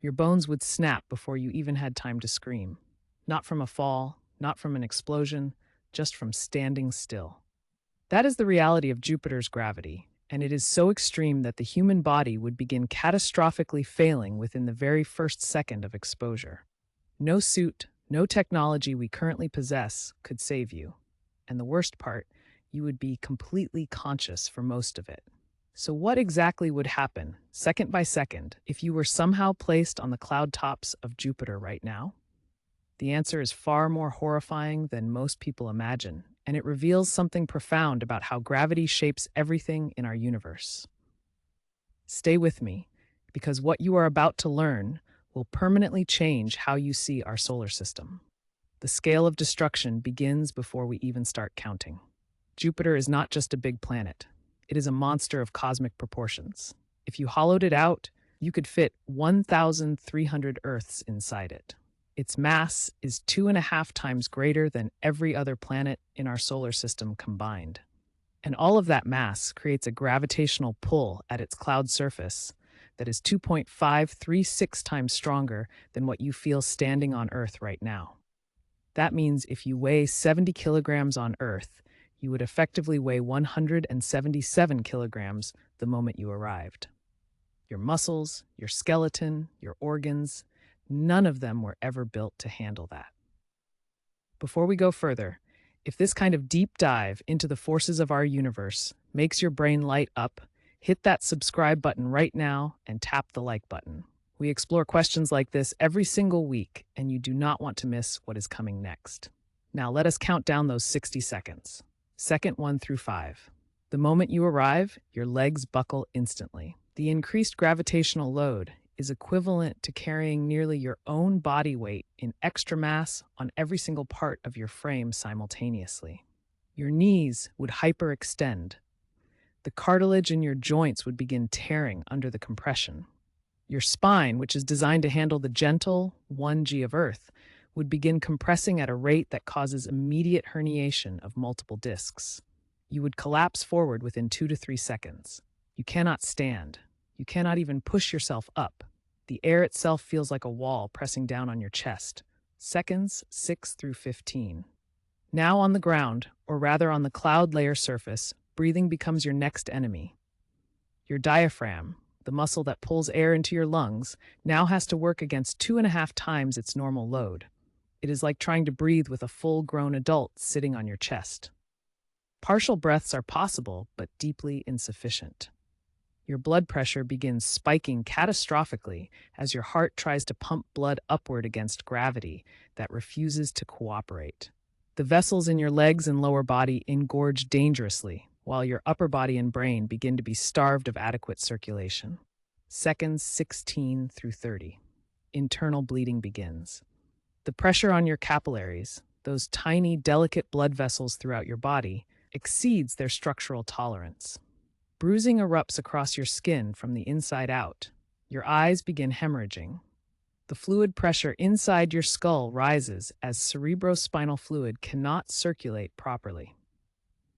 Your bones would snap before you even had time to scream. Not from a fall, not from an explosion, just from standing still. That is the reality of Jupiter's gravity, and it is so extreme that the human body would begin catastrophically failing within the very first second of exposure. No suit, no technology we currently possess could save you. And the worst part, you would be completely conscious for most of it. So, what exactly would happen, second by second, if you were somehow placed on the cloud tops of Jupiter right now? The answer is far more horrifying than most people imagine, and it reveals something profound about how gravity shapes everything in our universe. Stay with me, because what you are about to learn will permanently change how you see our solar system. The scale of destruction begins before we even start counting. Jupiter is not just a big planet, it is a monster of cosmic proportions. If you hollowed it out, you could fit 1,300 Earths inside it. Its mass is 2.5 times greater than every other planet in our solar system combined. And all of that mass creates a gravitational pull at its cloud surface that is 2.536 times stronger than what you feel standing on Earth right now. That means if you weigh 70 kilograms on Earth, you would effectively weigh 177 kilograms the moment you arrived. Your muscles, your skeleton, your organs, none of them were ever built to handle that. Before we go further, if this kind of deep dive into the forces of our universe makes your brain light up, hit that subscribe button right now and tap the like button. We explore questions like this every single week, and you do not want to miss what is coming next. Now let us count down those 60 seconds. Second 1 through 5. The moment you arrive, your legs buckle instantly. The increased gravitational load is equivalent to carrying nearly your own body weight in extra mass on every single part of your frame simultaneously. Your knees would hyperextend. The cartilage in your joints would begin tearing under the compression. Your spine, which is designed to handle the gentle 1G of Earth, would begin compressing at a rate that causes immediate herniation of multiple discs. You would collapse forward within 2 to 3 seconds. You cannot stand. You cannot even push yourself up. The air itself feels like a wall pressing down on your chest. Seconds 6 through 15. Now on the ground, or rather on the cloud layer surface, breathing becomes your next enemy. Your diaphragm, the muscle that pulls air into your lungs, now has to work against 2.5 times its normal load. It is like trying to breathe with a full-grown adult sitting on your chest. Partial breaths are possible, but deeply insufficient. Your blood pressure begins spiking catastrophically as your heart tries to pump blood upward against gravity that refuses to cooperate. The vessels in your legs and lower body engorge dangerously, while your upper body and brain begin to be starved of adequate circulation. Seconds 16 through 30. Internal bleeding begins. The pressure on your capillaries, those tiny, delicate blood vessels throughout your body, exceeds their structural tolerance. Bruising erupts across your skin from the inside out. Your eyes begin hemorrhaging. The fluid pressure inside your skull rises as cerebrospinal fluid cannot circulate properly.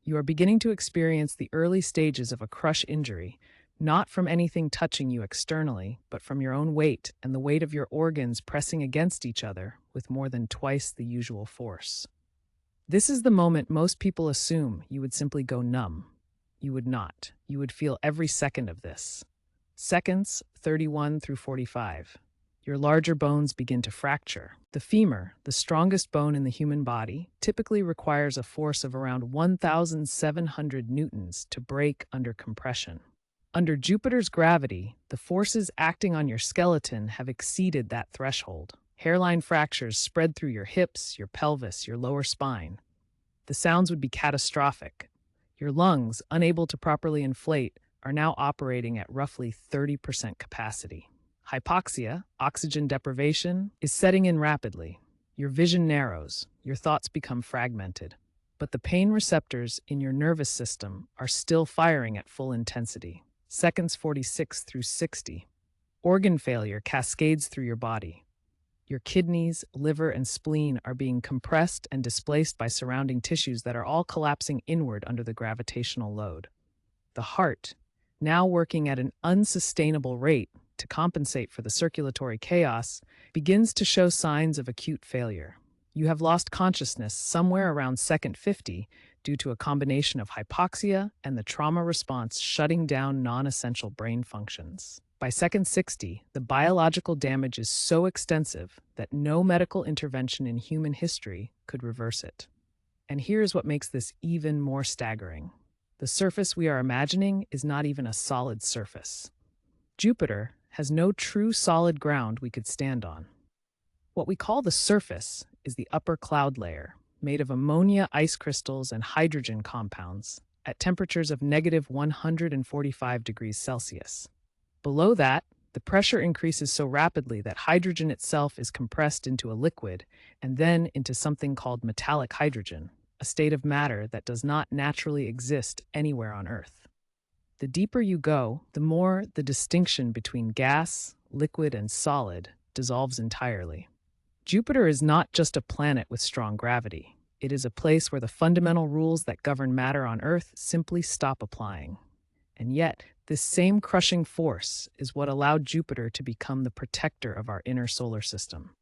You are beginning to experience the early stages of a crush injury, not from anything touching you externally, but from your own weight and the weight of your organs pressing against each other with more than twice the usual force. This is the moment most people assume you would simply go numb. You would not. You would feel every second of this. Seconds 31 through 45. Your larger bones begin to fracture. The femur, the strongest bone in the human body, typically requires a force of around 1,700 newtons to break under compression. Under Jupiter's gravity, the forces acting on your skeleton have exceeded that threshold. Hairline fractures spread through your hips, your pelvis, your lower spine. The sounds would be catastrophic. Your lungs, unable to properly inflate, are now operating at roughly 30% capacity. Hypoxia, oxygen deprivation, is setting in rapidly. Your vision narrows, your thoughts become fragmented. But the pain receptors in your nervous system are still firing at full intensity. Seconds 46 through 60. Organ failure cascades through your body. Your kidneys, liver, and spleen are being compressed and displaced by surrounding tissues that are all collapsing inward under the gravitational load. The heart, now working at an unsustainable rate, to compensate for the circulatory chaos, begins to show signs of acute failure. You have lost consciousness somewhere around second 50 due to a combination of hypoxia and the trauma response shutting down non-essential brain functions. By second 60, the biological damage is so extensive that no medical intervention in human history could reverse it. And here's what makes this even more staggering. The surface we are imagining is not even a solid surface. Jupiter has no true solid ground we could stand on. What we call the surface is the upper cloud layer, made of ammonia ice crystals and hydrogen compounds at temperatures of -145 degrees Celsius. Below that, the pressure increases so rapidly that hydrogen itself is compressed into a liquid and then into something called metallic hydrogen, a state of matter that does not naturally exist anywhere on Earth. The deeper you go, the more the distinction between gas, liquid, and solid dissolves entirely. Jupiter is not just a planet with strong gravity. It is a place where the fundamental rules that govern matter on Earth simply stop applying. And yet, this same crushing force is what allowed Jupiter to become the protector of our inner solar system.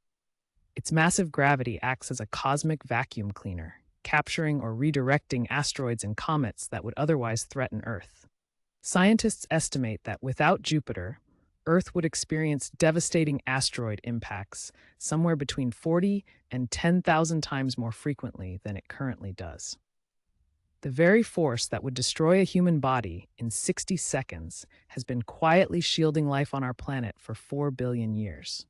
Its massive gravity acts as a cosmic vacuum cleaner, capturing or redirecting asteroids and comets that would otherwise threaten Earth. Scientists estimate that without Jupiter, Earth would experience devastating asteroid impacts somewhere between 40 and 10,000 times more frequently than it currently does. The very force that would destroy a human body in 60 seconds has been quietly shielding life on our planet for 4 billion years.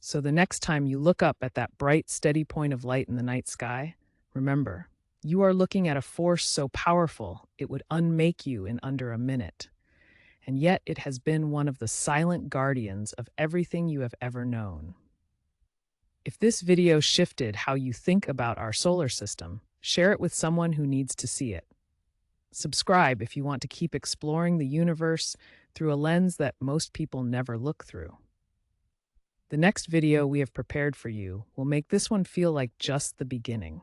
So the next time you look up at that bright, steady point of light in the night sky, remember, you are looking at a force so powerful it would unmake you in under a minute. And yet it has been one of the silent guardians of everything you have ever known. If this video shifted how you think about our solar system, share it with someone who needs to see it. Subscribe if you want to keep exploring the universe through a lens that most people never look through. The next video we have prepared for you will make this one feel like just the beginning.